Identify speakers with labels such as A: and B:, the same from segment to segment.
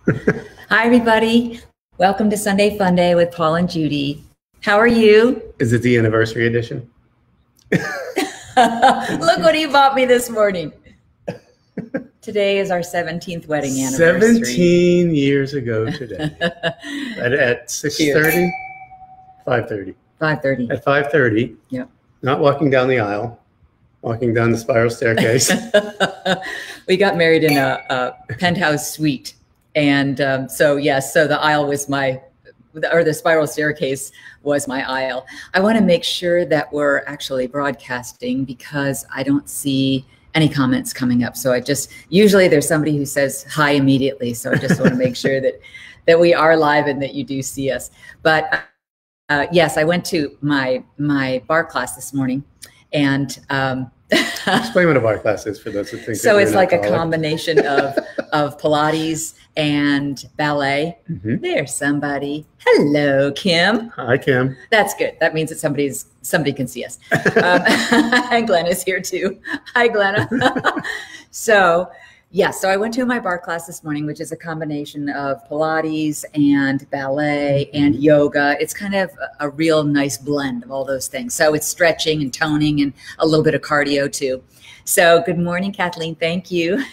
A: Hi, everybody. Welcome to Sunday Funday with Paul and Judy. How are you?
B: Is it the anniversary edition?
A: Look what he bought me this morning. Today is our 17th wedding anniversary.
B: 17 years ago today. At 6:30? 5:30.
A: 5:30.
B: At 5:30.
A: Yeah.
B: Not walking down the aisle, walking down the spiral staircase.
A: We got married in a penthouse suite. And so the aisle was the spiral staircase was my aisle. I want to make sure that we're actually broadcasting because I don't see any comments coming up. So usually there's somebody who says hi immediately. So I just want to make sure that we are live and that you do see us. But yes, I went to my bar class this morning and
B: explain what a bar class is for those who think.
A: So it's like a combination of Pilates and ballet.
B: Mm-hmm.
A: There's somebody. Hello, Kim.
B: Hi, Kim.
A: That's good. That means that somebody can see us. And Glenn is here too. Hi, Glenna. So I went to my bar class this morning, which is a combination of Pilates and ballet and yoga. It's kind of a real nice blend of all those things. So it's stretching and toning and a little bit of cardio too. So good morning, Kathleen. Thank you.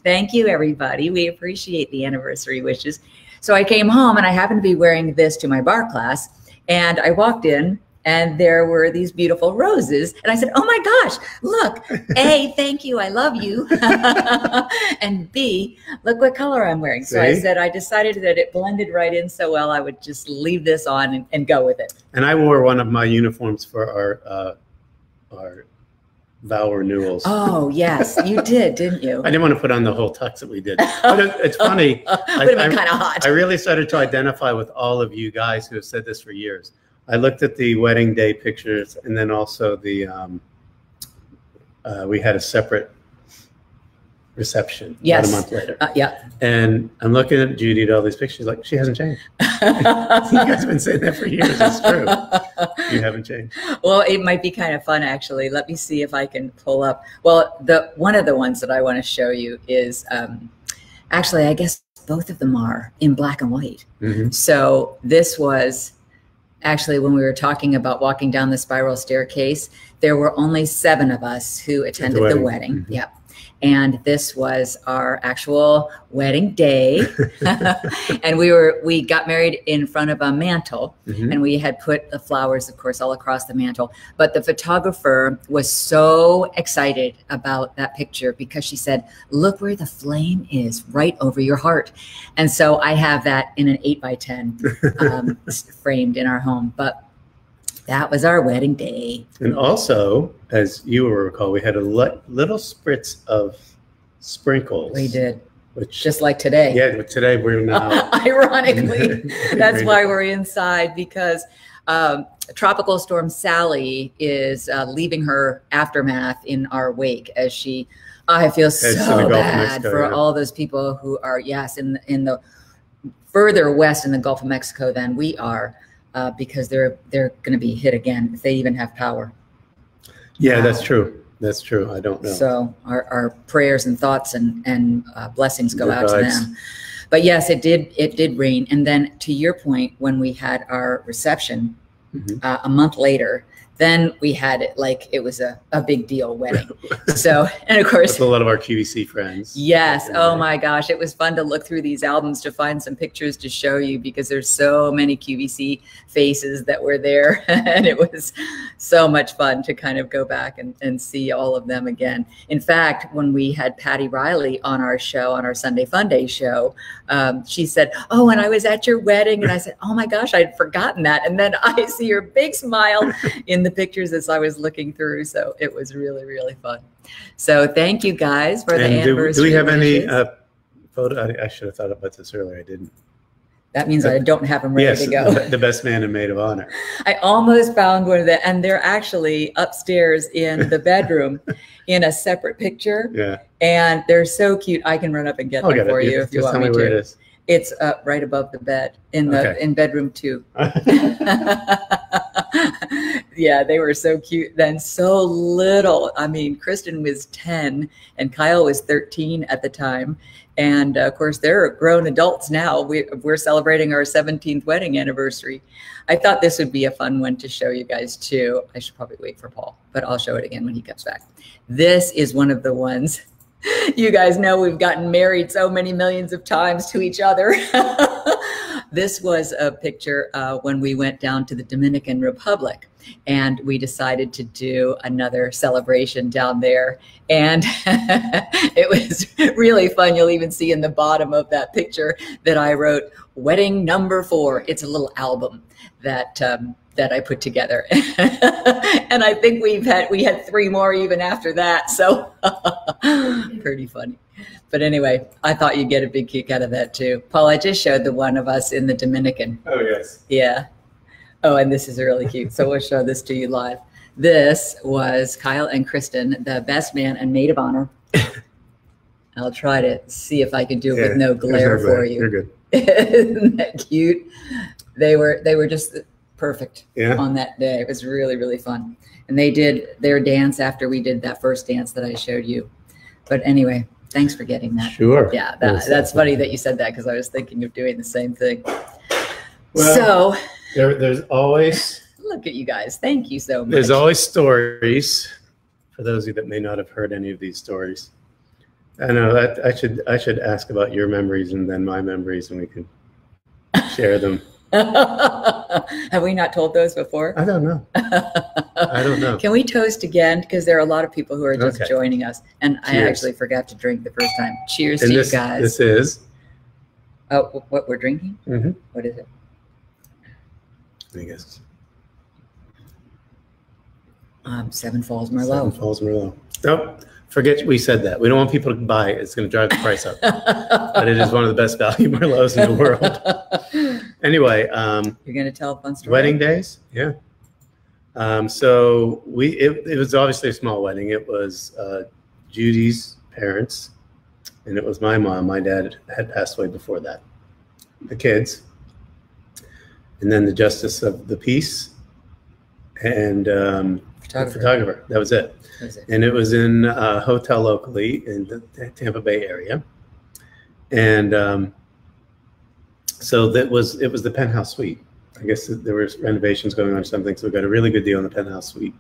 A: Thank you, everybody. We appreciate the anniversary wishes. So I came home and I happened to be wearing this to my bar class. And I walked in and there were these beautiful roses. And I said, oh my gosh, look, A, thank you, I love you. And B, look what color I'm wearing. So I said, I decided that it blended right in so well, I would just leave this on and go with it.
B: And I wore one of my uniforms for our vow renewals.
A: Oh, yes, you did, didn't you?
B: I didn't want to put on the whole tux that we did. But it's funny.
A: Would have been kind of hot.
B: I really started to identify with all of you guys who have said this for years. I looked at the wedding day pictures and then also the we had a separate reception about a month later.
A: Yeah.
B: And I'm looking at Judy at all these pictures like, she hasn't changed. You guys have been saying that for years. It's true. You haven't changed.
A: Well, it might be kind of fun, actually. Let me see if I can pull up. Well, one of the ones that I want to show you is actually, I guess both of them are in black and white.
B: Mm-hmm.
A: So this was actually when we were talking about walking down the spiral staircase, there were only 7 of us who attended the wedding.
B: Mm-hmm.
A: Yep. And this was our actual wedding day. And we got married in front of a mantle. Mm-hmm. And we had put the flowers, of course, all across the mantle. But the photographer was so excited about that picture because she said, look where the flame is, right over your heart. And so I have that in an 8x10 framed in our home. But that was our wedding day.
B: And also, as you will recall, we had a little spritz of sprinkles.
A: We did.
B: Which,
A: just like today.
B: Yeah, but today we're now.
A: Ironically, that's why we're inside, because Tropical Storm Sally is leaving her aftermath in our wake as she, I feel so bad for all those people who are, yes, in the further west in the Gulf of Mexico than we are. Because they're going to be hit again if they even have power.
B: Yeah, wow. That's true. That's true. I don't know.
A: So our prayers and thoughts and blessings go out to them. But yes, it did rain. And then to your point, when we had our reception a month later, then we had it like it was a big deal wedding. So, and of course,
B: with a lot of our QVC friends.
A: Yes. Oh my gosh. It was fun to look through these albums to find some pictures to show you because there's so many QVC faces that were there. And it was so much fun to kind of go back and see all of them again. In fact, when we had Patty Riley on our show, on our Sunday Funday show, she said, oh, and I was at your wedding. And I said, oh my gosh, I'd forgotten that. And then I see her big smile in the pictures as I was looking through. So it was really, really fun. So thank you guys for the anniversary.
B: Do we have any photo? I should have thought about this earlier. I didn't.
A: That means I don't have them ready to go.
B: The best man and maid of honor.
A: I almost found one of them, and they're actually upstairs in the bedroom in a separate picture.
B: Yeah. And
A: they're so cute. I can run up and get them for you if you want me to. Tell me where it is. It's right above the bed in bedroom 2. Yeah, they were so cute then, so little. I mean, Kristen was 10 and Kyle was 13 at the time. And of course, they're grown adults now. We're celebrating our 17th wedding anniversary. I thought this would be a fun one to show you guys too. I should probably wait for Paul, but I'll show it again when he comes back. This is one of the ones. You guys know we've gotten married so many millions of times to each other. This was a picture when we went down to the Dominican Republic, and we decided to do another celebration down there. And it was really fun. You'll even see in the bottom of that picture that I wrote wedding number 4. It's a little album that that I put together. And I think we had 3 more even after that. So pretty funny. But anyway, I thought you'd get a big kick out of that too. Paul, I just showed the one of us in the Dominican.
B: Oh, yes.
A: Yeah. Oh, and this is really cute. So we'll show this to you live. This was Kyle and Kristen, the best man and maid of honor. I'll try to see if I can do it with no glare for you.
B: You're good.
A: Isn't that cute? They were just perfect on that day. It was really, really fun. And they did their dance after we did that first dance that I showed you. But anyway, thanks for getting that.
B: Sure.
A: Yeah, that's funny that you said that because I was thinking of doing the same thing.
B: Well,
A: so
B: there's always...
A: Look at you guys. Thank you so much.
B: There's always stories. For those of you that may not have heard any of these stories. I know that I should ask about your memories and then my memories, and we can share them.
A: Have we not told those before?
B: I don't know. I don't know.
A: Can we toast again? Because there are a lot of people who are just joining us. And
B: Cheers.
A: I actually forgot to drink the first time. Cheers to you guys.
B: This is?
A: Oh, what we're drinking?
B: Mm-hmm.
A: What is it?
B: I guess.
A: 7 Falls Merlot.
B: 7 Falls Merlot. Nope. Forget we said that. We don't want people to buy it. It's going to drive the price up. But it is one of the best value Merlots in the world. Anyway.
A: You're going to tell a fun story?
B: Wedding days? Yeah. So it was obviously a small wedding. It was Judy's parents, and it was my mom. My dad had passed away before that. The kids, and then the justice of the peace, and the photographer. That was it. And it was in a hotel locally in the Tampa Bay area, and so it was the penthouse suite. I guess there was renovations going on or something, so we got a really good deal on the penthouse suite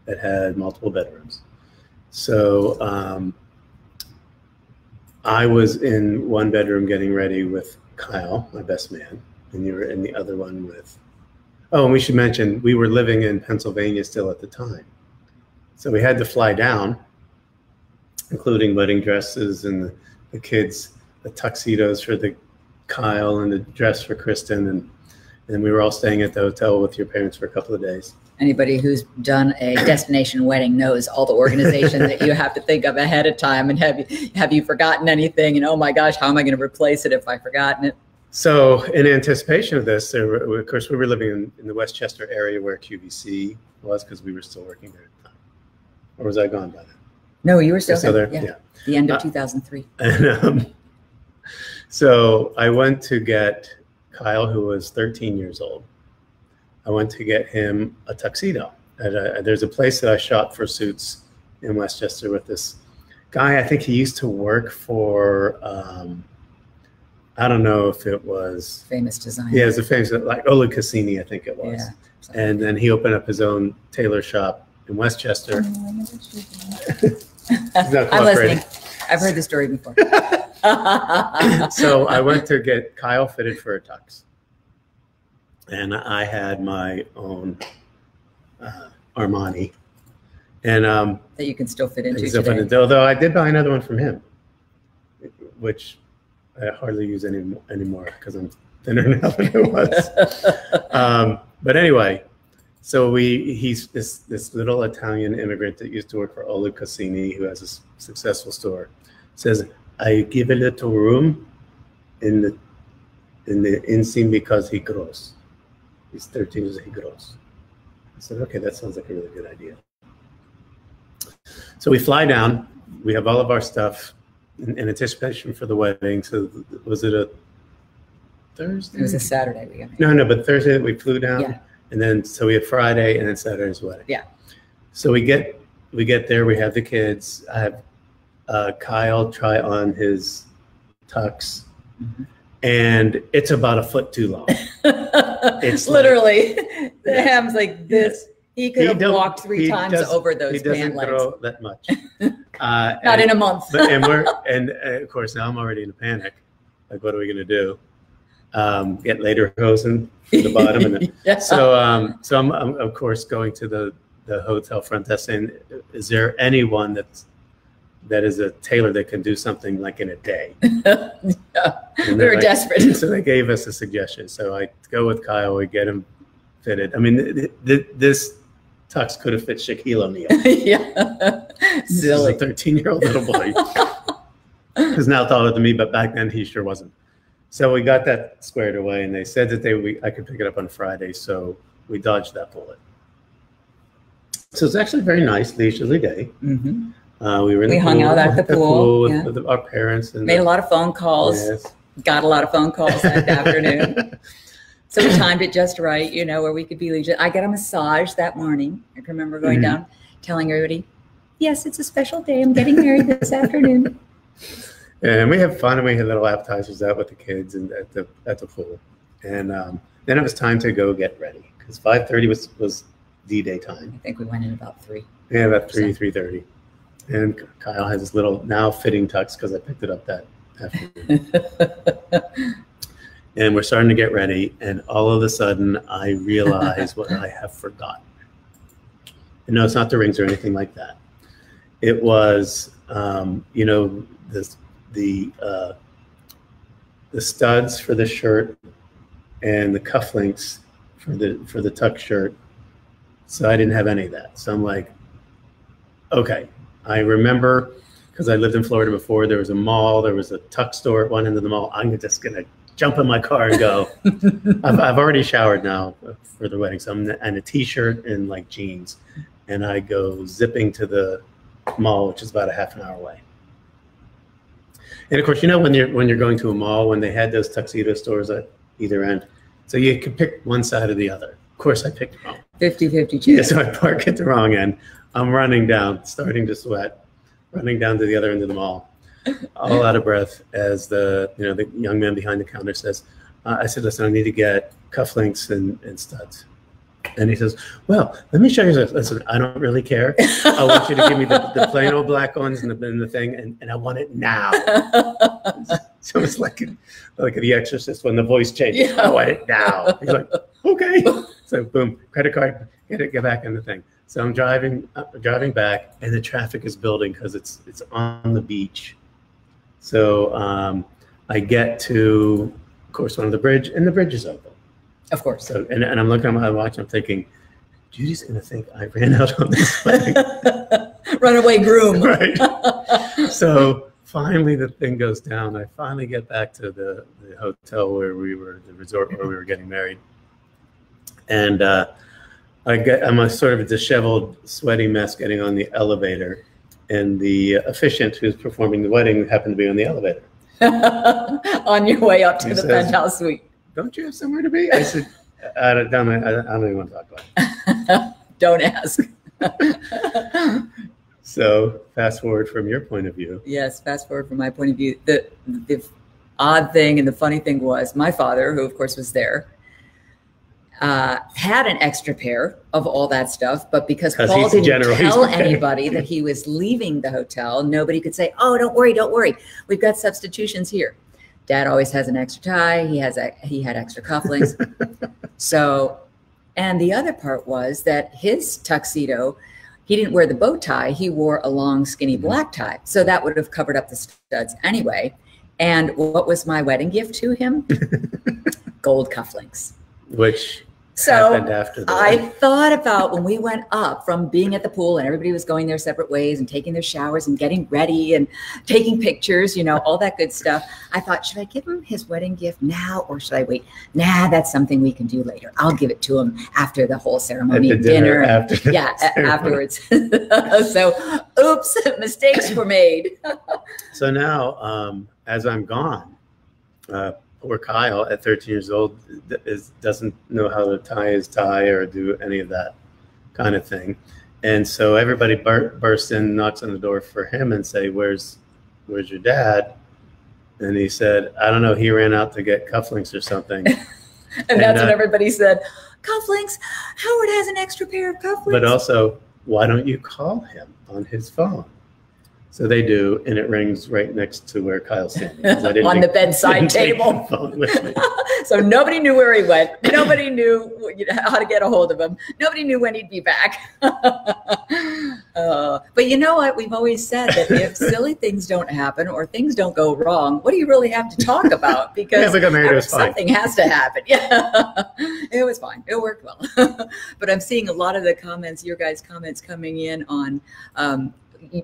B: that had multiple bedrooms. So I was in one bedroom getting ready with Kyle, my best man, and you were in the other one with, oh, and we should mention, we were living in Pennsylvania still at the time. So we had to fly down, including wedding dresses and the kids, the tuxedos for Kyle and the dress for Kristen, and we were all staying at the hotel with your parents for a couple of days.
A: Anybody who's done a destination wedding knows all the organization that you have to think of ahead of time, and have you forgotten anything? And oh my gosh, how am I going to replace it if I've forgotten it?
B: So in anticipation of this, of course, we were living in the Westchester area where QVC was, because we were still working there at the time. Or was I gone by then?
A: No, you were still there.
B: Yeah.
A: The end of 2003.
B: And so I went to get Kyle, who was 13 years old. I went to get him a tuxedo. There's a place that I shop for suits in Westchester with this guy. I think he used to work for, I don't know if it was
A: famous designer.
B: Yeah, it was a famous, like Oleg Cassini, I think it was. Yeah, and then he opened up his own tailor shop in Westchester.
A: I'm listening. I've heard the story before.
B: So I went to get Kyle fitted for a tux. And I had my own Armani. And
A: that you can still fit into today.
B: Although I did buy another one from him, which I hardly use anymore because I'm thinner now than I was. But anyway, so he's this little Italian immigrant that used to work for Oleg Cassini, who has a successful store, says, I give a little room in the inseam because he grows. He's 13, so he grows. I said, okay, that sounds like a really good idea. So we fly down. We have all of our stuff in anticipation for the wedding. So was it a Thursday?
A: It was a Saturday.
B: No, but Thursday we flew down.
A: Yeah.
B: And then, so we had Friday and then Saturday's wedding.
A: Yeah.
B: So we get there, we have the kids. I have Kyle try on his tux, and it's about a foot too long. It's
A: literally, the hem's like this. He could have walked 3 times over those pant legs. He doesn't grow
B: that much.
A: Not in a month.
B: and of course, now I'm already in a panic. Like, what are we going to do? Get later hosen from the bottom. And
A: yeah.
B: So I'm of course going to the hotel front desk saying, is there anyone that is a tailor that can do something like in a day?
A: Yeah. We were desperate.
B: So they gave us a suggestion. So I go with Kyle, we get him fitted. I mean, this tux could have fit Shaquille O'Neal.
A: Yeah. Silly.
B: He's a 13-year-old little boy. Who's now taller than me, but back then he sure wasn't. So we got that squared away, and they said that I could pick it up on Friday, so we dodged that bullet. So it's actually a very nice, leisurely day. We
A: hung out at the pool
B: with our parents. And
A: made a lot of phone calls.
B: Yes.
A: Got a lot of phone calls that afternoon. So we timed it just right, where we could be leisure. I got a massage that morning. I can remember going down, telling everybody, yes, it's a special day. I'm getting married this afternoon.
B: And we have fun, and we had little appetizers out with the kids and at the pool. And then it was time to go get ready, because 5:30 was D-Day time.
A: I think we went in about 3.
B: Yeah, about 3:30. And Kyle has his little now fitting tux because I picked it up that afternoon. And we're starting to get ready, and all of a sudden I realize what I have forgotten. And no, it's not the rings or anything like that. It was, the studs for the shirt and the cufflinks for the tuck shirt. So I didn't have any of that. So I'm like, okay. I remember, because I lived in Florida before, there was a mall, there was a tuck store at one end of the mall. I'm just gonna jump in my car and go. I've already showered now for the wedding, so and a t-shirt and like jeans, and I go zipping to the mall, which is about a half an hour away. And of course, when you're going to a mall, when they had those tuxedo stores at either end, so you could pick one side or the other. Of course, I picked wrong.
A: 50-50 chance.
B: Yeah, so I park at the wrong end. I'm running down, starting to sweat, running down to the other end of the mall, all out of breath as the young man behind the counter says, I said, listen, I need to get cufflinks and studs. And he says, well, let me show you this. Listen, I don't really care. I want you to give me the plain old black ones and the thing, and I want it now. So it's like The Exorcist when the voice changes. Yeah. I want it now. He's like, okay. So boom, credit card, get back in the thing. So I'm driving back, and the traffic is building because it's on the beach. So I get to, of course, one of the bridge, and the bridge is open.
A: Of course.
B: So and I'm looking at my watch, and I'm thinking, Judy's gonna think I ran out on this wedding.
A: Runaway groom.
B: Right. So finally the thing goes down. I finally get back to the hotel where we were, the resort where we were getting married. And I'm a sort of a disheveled, sweaty mess getting on the elevator. And the officiant who's performing the wedding happened to be on the elevator.
A: On your way up to the penthouse suite.
B: Don't you have somewhere to be? I said, I don't even want to talk about it.
A: Don't ask.
B: So fast forward from your point of view.
A: Yes, fast forward from my point of view. The odd thing and the funny thing was my father, who of course was there, had an extra pair of all that stuff, but because Paul didn't tell anybody that he was leaving the hotel, nobody could say, oh, don't worry. We've got substitutions here. Dad always has an extra tie. He had extra cufflinks. So, and the other part was that his tuxedo, he didn't wear the bow tie. He wore a long, skinny black tie. So that would have covered up the studs anyway. And what was my wedding gift to him? Gold cufflinks.
B: Which happened after that.
A: I thought about when we went up from being at the pool and everybody was going their separate ways and taking their showers and getting ready and taking pictures, all that good stuff. I thought, should I give him his wedding gift now or should I wait? Nah, that's something we can do later. I'll give it to him after the whole ceremony,
B: at the dinner.
A: Afterwards. So, oops, mistakes were made.
B: So now, as I'm gone, poor Kyle at 13 years old doesn't know how to tie his tie or do any of that kind of thing. And so everybody bursts in, knocks on the door for him and say, where's your dad? And he said, I don't know, he ran out to get cufflinks or something.
A: And that's what everybody said. Cufflinks? Howard has an extra pair of cufflinks.
B: But also, why don't you call him on his phone? So they do, and it rings right next to where Kyle's standing.
A: On the bedside table.
B: Phone with me.
A: So nobody knew where he went. Nobody knew how to get a hold of him. Nobody knew when he'd be back. But you know what? We've always said that if silly things don't happen or things don't go wrong, what do you really have to talk about? Because something has to happen. Yeah, it was fine. It worked well. But I'm seeing a lot of the comments, your guys' comments coming in on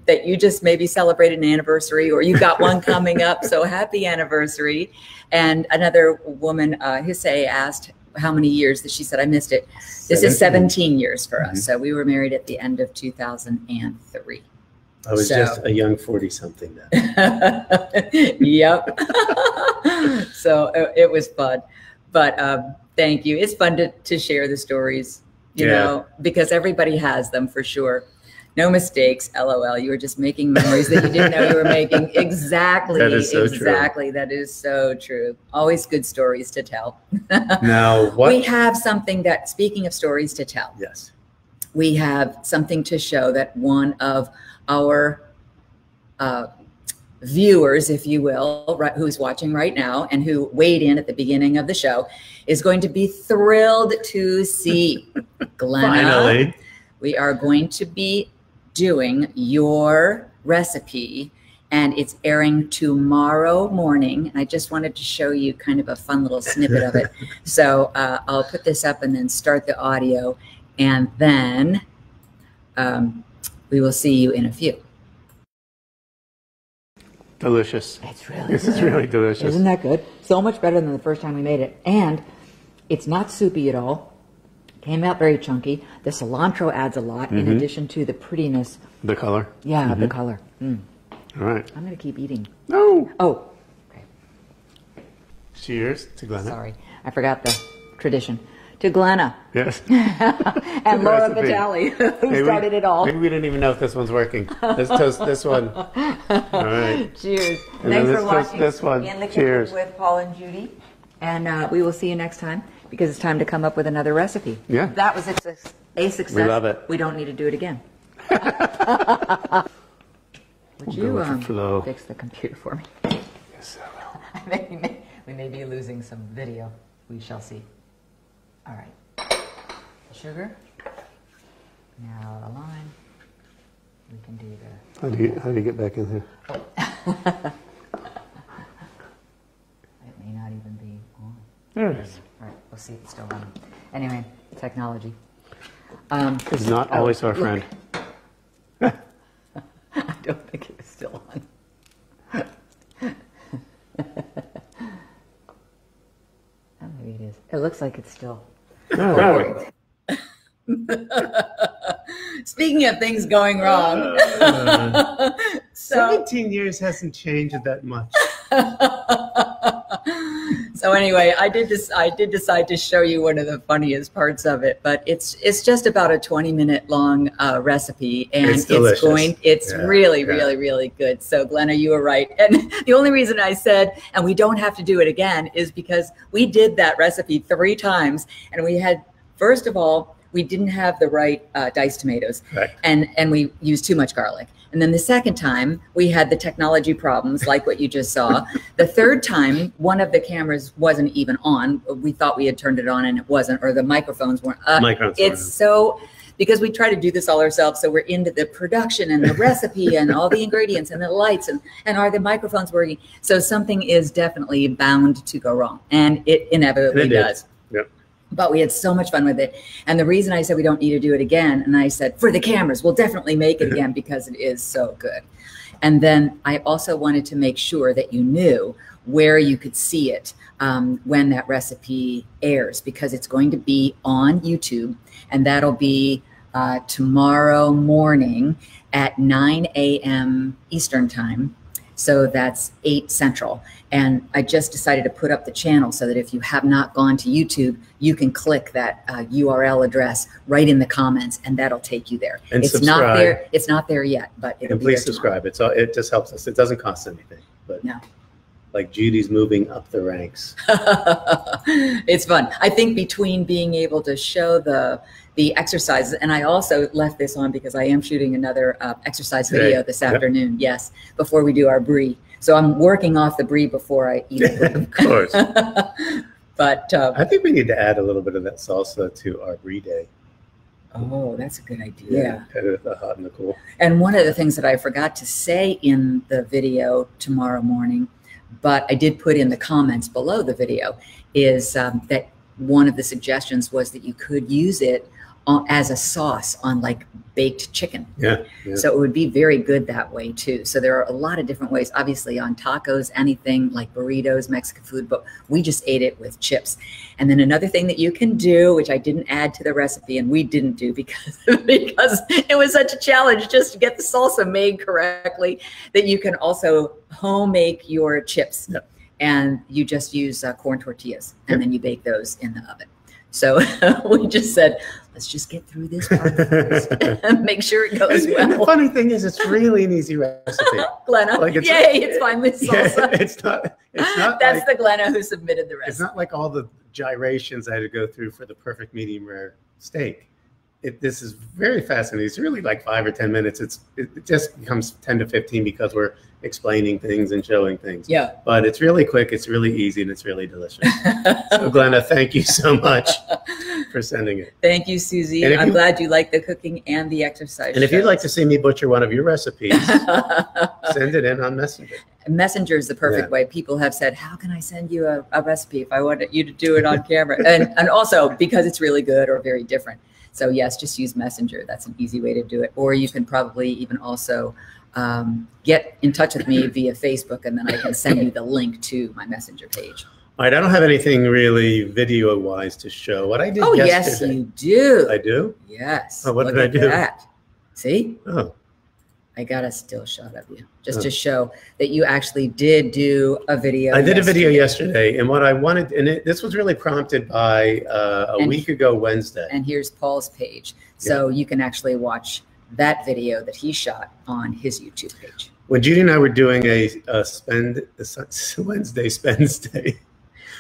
A: that you just maybe celebrated an anniversary or you got one coming up. So happy anniversary. And another woman, Hisse, asked how many years that she said, I missed it. This is 17 years for us. So we were married at the end of 2003.
B: I was just a young 40-something then.
A: Yep. So it was fun. But thank you. It's fun to share the stories, you know, because everybody has them for sure. No mistakes, LOL. You were just making memories that you didn't know you were making. Exactly.
B: That is so
A: exactly.
B: True.
A: That is so true. Always good stories to tell.
B: Now,
A: we have something that, speaking of stories to tell.
B: Yes.
A: We have something to show that one of our viewers, if you will, who's watching right now and who weighed in at the beginning of the show, is going to be thrilled to see. Glenna,
B: finally,
A: we are going to be doing your recipe, and it's airing tomorrow morning. And I just wanted to show you kind of a fun little snippet of it. So I'll put this up and then start the audio, and then we will see you in a few.
B: Delicious.
A: This is really delicious. Isn't that good? So much better than the first time we made it. And it's not soupy at all. Came out very chunky. The cilantro adds a lot in addition to the prettiness.
B: The color?
A: Yeah, the color.
B: All right.
A: I'm going to keep eating.
B: No.
A: Oh. Okay.
B: Cheers to Glenna.
A: Sorry. I forgot the tradition. To Glenna.
B: Yes.
A: And Laura Vitale, who started it all.
B: Maybe we didn't even know if this one's working. Let's toast this one. All right.
A: Cheers.
B: And
A: thanks for watching.
B: This one.
A: In the
B: Cheers.
A: Kitchen with Paul and Judy. And we will see you next time, because it's time to come up with another recipe.
B: Yeah.
A: That was a success.
B: We love it.
A: We don't need to do it again. Would you fix the computer for me?
B: Yes, I will.
A: We may be losing some video. We shall see. All right. Sugar. Now the lime. We can do the...
B: How do you get back in here?
A: It may not even be on.
B: There it is.
A: All right, we'll see if it's still on. Anyway, technology.
B: It's not always our friend.
A: I don't think it was still on. Oh, maybe it is. It looks like it's still.
B: Oh.
A: Speaking of things going wrong.
B: 17 years hasn't changed that much.
A: So anyway, I did decide to show you one of the funniest parts of it, but it's just about a 20-minute long recipe, and it's really good. So Glenna, you were right. And the only reason I said, and we don't have to do it again, is because we did that recipe 3 times, and we had, first of all, we didn't have the right diced tomatoes, and we used too much garlic. And then the second time, we had the technology problems, like what you just saw. The third time, one of the cameras wasn't even on. We thought we had turned it on, and it wasn't, or the microphones weren't. Because we try to do this all ourselves, so we're into the production and the recipe and all the ingredients and the lights and are the microphones working? So something is definitely bound to go wrong, and it inevitably does.
B: Yep.
A: But we had so much fun with it. And the reason I said we don't need to do it again, and I said, for the cameras, we'll definitely make it again because it is so good. And then I also wanted to make sure that you knew where you could see it when that recipe airs, because it's going to be on YouTube, and that'll be tomorrow morning at 9 a.m. Eastern time. So that's 8 Central. And I just decided to put up the channel so that if you have not gone to YouTube, you can click that URL address right in the comments, and that'll take you there.
B: And
A: it's
B: subscribe.
A: not there. It's not there yet, but it'll
B: and
A: be
B: please
A: there
B: subscribe. It just helps us. It doesn't cost anything. But
A: no.
B: Like Judy's moving up the ranks.
A: It's fun. I think between being able to show the exercises, and I also left this on because I am shooting another exercise video this afternoon. Yes, before we do our brie. So I'm working off the brie before I eat it.
B: Of course.
A: But
B: I think we need to add a little bit of that salsa to our brie day.
A: Oh, that's a good idea.
B: Yeah, kind of the hot and the cool.
A: And one of the things that I forgot to say in the video tomorrow morning, but I did put in the comments below the video, is that one of the suggestions was that you could use it as a sauce on like baked chicken.
B: Yeah.
A: So it would be very good that way too. So there are a lot of different ways, obviously on tacos, anything like burritos, Mexican food, but we just ate it with chips. And then another thing that you can do, which I didn't add to the recipe, and we didn't do because it was such a challenge just to get the salsa made correctly, that you can also home make your chips.
B: Yep.
A: And you just use corn tortillas, and then you bake those in the oven. So we just said, let's just get through this part first and make sure it goes well.
B: And the funny thing is, it's really an easy recipe.
A: Glenna,
B: like
A: yay, it's fine with salsa.
B: Yeah, it's not
A: That's
B: like,
A: the Glenna who submitted the recipe.
B: It's not like all the gyrations I had to go through for the perfect medium rare steak. This is very fascinating. It's really like 5 or 10 minutes. It just becomes 10 to 15 because we're explaining things and showing things.
A: Yeah.
B: But it's really quick, it's really easy, and it's really delicious. So Glenna, thank you so much for sending it.
A: Thank you, Susie. I'm glad you like the cooking and the exercise.
B: And if you'd like to see me butcher one of your recipes, send it in on Messenger.
A: Messenger is the perfect way. People have said, how can I send you a recipe if I wanted you to do it on camera? And also because it's really good or very different. So yes, just use Messenger. That's an easy way to do it. Or you can probably even also get in touch with me via Facebook, and then I can send you the link to my Messenger page.
B: All right, I don't have anything really video-wise to show. What I did yesterday.
A: Yes, you do.
B: I do?
A: Yes.
B: Oh, what
A: Look
B: did I
A: at
B: do?
A: That. See?
B: Oh.
A: I got a still shot of you just to show that you actually did do a video.
B: I did a video yesterday, and what I wanted, and this was really prompted by a week ago Wednesday.
A: And here's Paul's page. So you can actually watch that video that he shot on his YouTube page.
B: When Judy and I were doing a Wednesday Spends Day.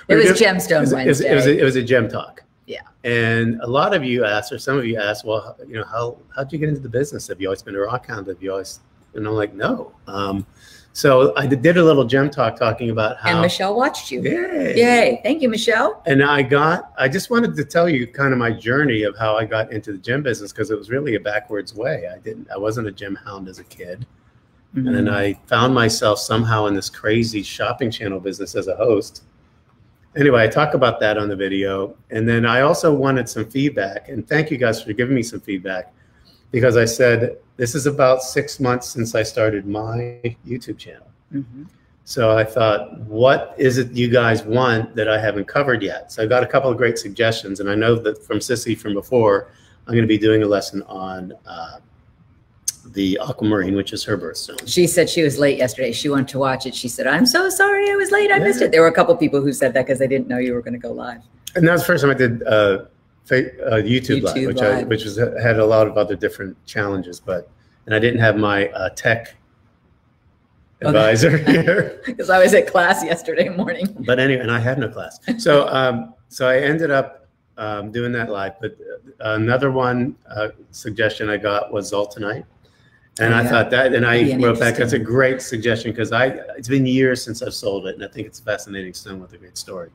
A: It was Gemstone Wednesday.
B: It was a gem talk.
A: Yeah.
B: And a lot of you asked, or some of you asked, well, you know, how'd you get into the business? Have you always been a rock hound? Have you always, and I'm like, no. So I did a little gem talk talking about how.
A: And Michelle watched you.
B: Yay.
A: Yay. Thank you, Michelle.
B: And I just wanted to tell you kind of my journey of how I got into the gem business, because it was really a backwards way. I wasn't a gem hound as a kid. Mm-hmm. And then I found myself somehow in this crazy shopping channel business as a host. Anyway, I talk about that on the video. And then I also wanted some feedback. And thank you guys for giving me some feedback, because I said, this is about 6 months since I started my YouTube channel. Mm-hmm. So I thought, what is it you guys want that I haven't covered yet? So I got a couple of great suggestions. And I know that from Sissy from before, I'm going to be doing a lesson on the aquamarine, which is her birthstone.
A: She said she was late yesterday. She wanted to watch it. She said, I'm so sorry I was late. I missed it. There were a couple people who said that because they didn't know you were going to go live.
B: And that was the first time I did YouTube Live, which had a lot of other different challenges, and I didn't have my tech advisor here.
A: Because I was at class yesterday morning.
B: But anyway, and I had no class. So so I ended up doing that live. But another one suggestion I got was Zoltanite. And I thought that, and I wrote back, that's a great suggestion, because it's been years since I've sold it, and I think it's a fascinating stone with a great story.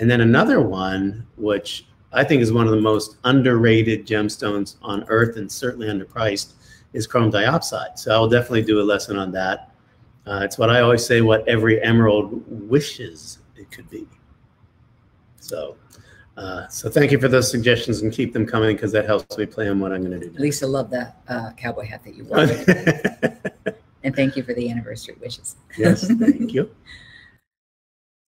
B: And then another one, which I think is one of the most underrated gemstones on earth and certainly underpriced, is chrome diopside. So I'll definitely do a lesson on that. It's what I always say, what every emerald wishes it could be. So thank you for those suggestions, and keep them coming, because that helps me plan what I'm going to do next.
A: Lisa loved that cowboy hat that you wore. And thank you for the anniversary wishes.
B: Yes, thank you.